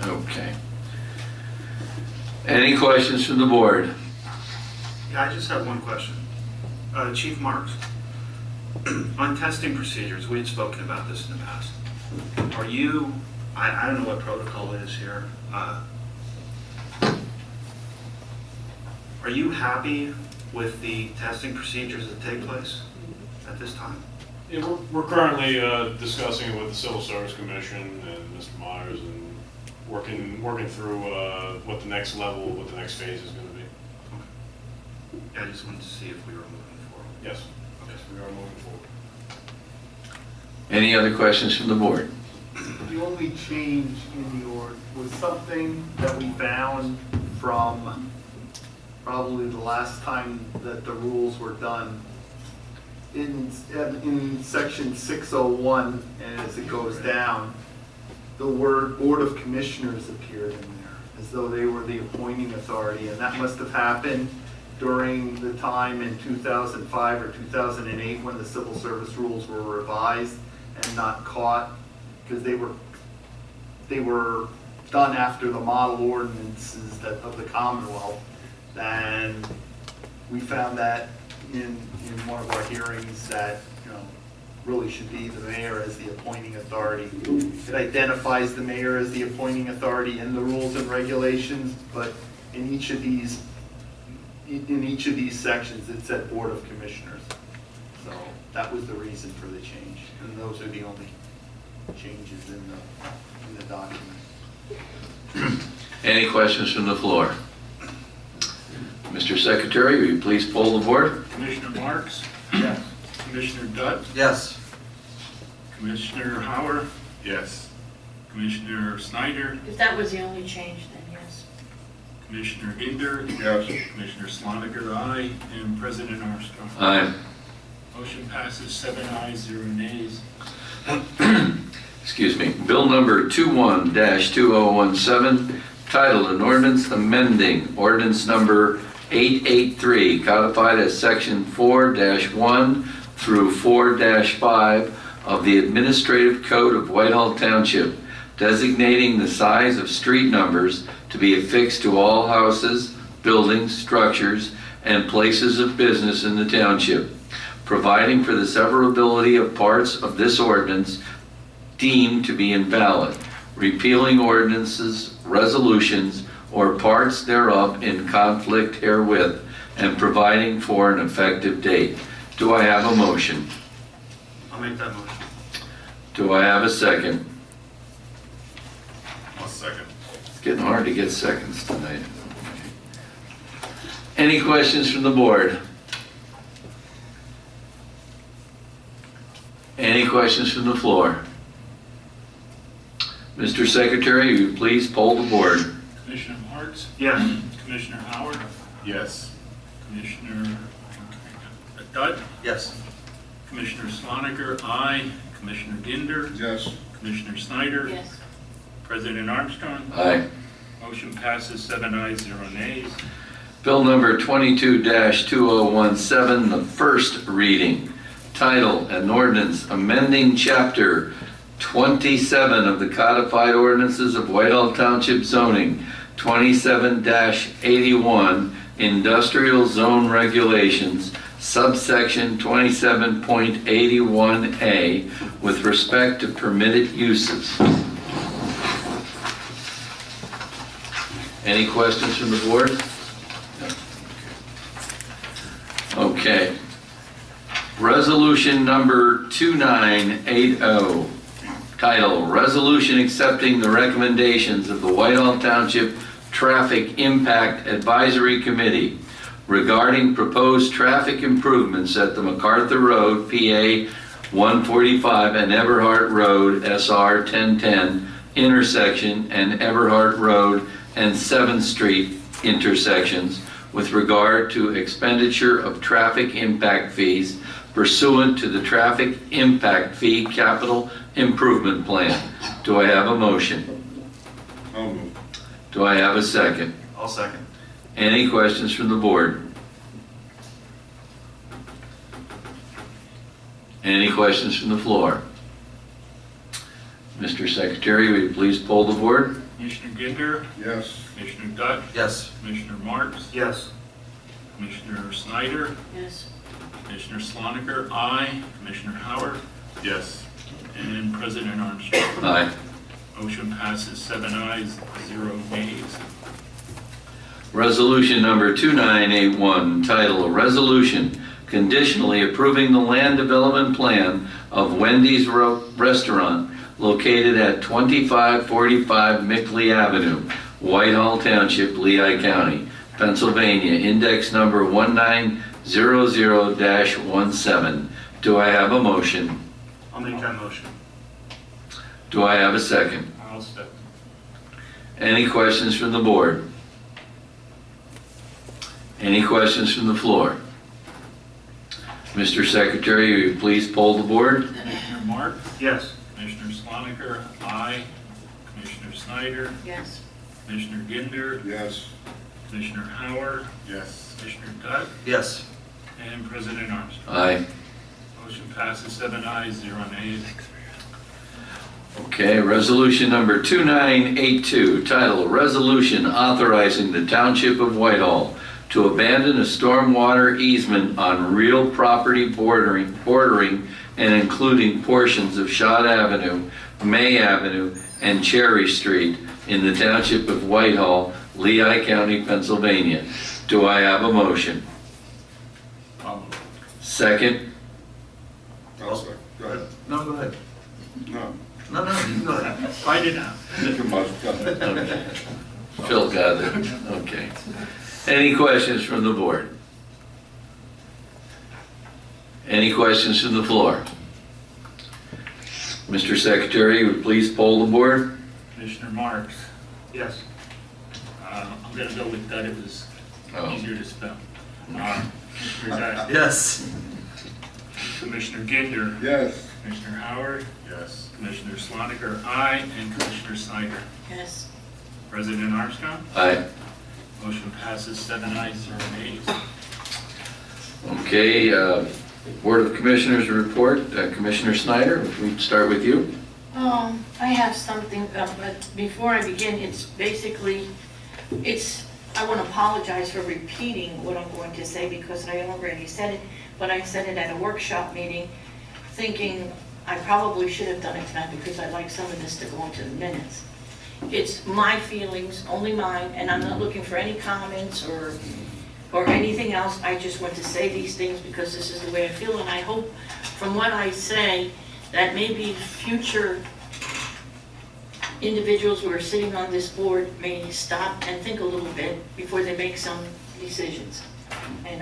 Okay. Any questions from the board? Yeah, I just have one question. Chief Marks, on testing procedures, we had spoken about this in the past. Are you, I don't know what protocol is here. Are you happy with the testing procedures that take place at this time? Yeah, we're currently discussing it with the Civil Service Commission and Mr. Myers and working through what the next level, what the next phase is going to be. Okay. Yeah, I just wanted to see if we were moving forward. Yes, yes, we are moving forward. Any other questions from the board? The only change in the org was something that we found from probably the last time that the rules were done. In section 601, and as it goes down, the word Board of Commissioners appeared in there, as though they were the appointing authority, and that must have happened during the time in 2005 or 2008 when the civil service rules were revised and not caught, because they were done after the model ordinances of the Commonwealth. And we found that in one of our hearings that, really should be the mayor as the appointing authority. It identifies the mayor as the appointing authority in the rules and regulations, but in each of these sections, it said Board of Commissioners. So that was the reason for the change, and those are the only changes in the document. Any questions from the floor? Mr. Secretary, will you please poll the board? Commissioner Marks? Yes. Commissioner Dutt? Yes. Commissioner Howard? Yes. Commissioner Snyder? If that was the only change, then yes. Commissioner Ginder? Yes. Commissioner Sloniger, aye. And President Armstrong? Aye. Motion passes 7 ayes, 0 nays. Excuse me. Bill number 21-2017, titled an ordinance amending ordinance number 883, codified as section 4-1 through 4-5 of the Administrative Code of Whitehall Township, designating the size of street numbers to be affixed to all houses, buildings, structures, and places of business in the township, providing for the severability of parts of this ordinance deemed to be invalid, repealing ordinances, resolutions, or parts thereof in conflict herewith, and providing for an effective date. Do I have a motion? I'll make that motion. Do I have a second? I'll second. It's getting hard to get seconds tonight. Any questions from the board? Any questions from the floor? Mr. Secretary, will you please poll the board? Commissioner Marks? Yes. Commissioner Howard? Yes. Commissioner Dutt? Yes. Commissioner Sloniger, aye. Commissioner Ginder? Yes. Commissioner Snyder? Yes. President Armstrong? Aye. Motion passes 7 ayes, 0 nays. Bill number 22-2017, the first reading. Title, an ordinance amending chapter 27 of the codified ordinances of Whitehall Township zoning, 27-81, industrial zone regulations, subsection 27.81A, with respect to permitted uses. Any questions from the board? Okay. Resolution number 2980, title, Resolution Accepting the Recommendations of the Whitehall Township Traffic Impact Advisory Committee regarding proposed traffic improvements at the MacArthur Road, PA 145, and Everhart Road, SR 1010 intersection, and Everhart Road and 7th Street intersections with regard to expenditure of traffic impact fees pursuant to the Traffic Impact Fee Capital Improvement Plan. Do I have a motion? I'll move. Do I have a second? I'll second. Any questions from the board? Any questions from the floor? Mr. Secretary, will you please poll the board? Commissioner Ginder, Yes. Commissioner Dutt, Yes. Commissioner Marks, Yes. Commissioner Snyder, Yes. Commissioner Sloniker, aye. Commissioner Howard, Yes. and President Armstrong. Aye. Motion passes 7 ayes, 0 nays. Resolution number 2981, title, "A Resolution Conditionally Approving the Land Development Plan of Wendy's Restaurant located at 2545 Mickley Avenue, Whitehall Township, Lehigh County, Pennsylvania, index number 1900-17. Do I have a motion? I'll make that motion. Do I have a second? I'll step. Any questions from the board? Any questions from the floor? Mr. Secretary, will you please poll the board? Commissioner Marks, Yes. Commissioner Sloniker, aye. Commissioner Snyder, Yes. Commissioner Ginder, Yes. Commissioner Howard, Yes. Commissioner Dutt, Yes. and President Armstrong. Aye. Motion passes 7 ayes, 0 nays. Okay, resolution number 2982, title, "A Resolution Authorizing the Township of Whitehall to abandon a stormwater easement on real property bordering and including portions of Shad Avenue, May Avenue, and Cherry Street in the Township of Whitehall, Lehigh County, Pennsylvania." Do I have a motion? Second? I'll say. Go ahead. No, go ahead. No. No, you can go ahead. Fight it out. Too much. Go ahead. Okay. Phil got it. Okay. Any questions from the board? Any questions from the floor? Mr. Secretary, would you please poll the board? Commissioner Marks, Yes. I'm going to go with Dutt. It was Oh. easier to spell. Commissioner Dutt, Yes. Commissioner Ginder, Yes. Commissioner Howard, Yes. Commissioner Sloniker, aye, and Commissioner Snyder. Yes. President Armstrong, Aye. motion passes 7 ayes, 0 nays. Okay, Board of Commissioners report. Commissioner Snyder, if we start with you. I have something, but before I begin, it's basically, I want to apologize for repeating what I'm going to say because I already said it, but I said it at a workshop meeting, thinking I probably should have done it tonight because I'd like some of this to go into the minutes. It's my feelings, only mine, and I'm not looking for any comments or anything else. I just want to say these things because this is the way I feel, and I hope from what I say that maybe future individuals who are sitting on this board may stop and think a little bit before they make some decisions. And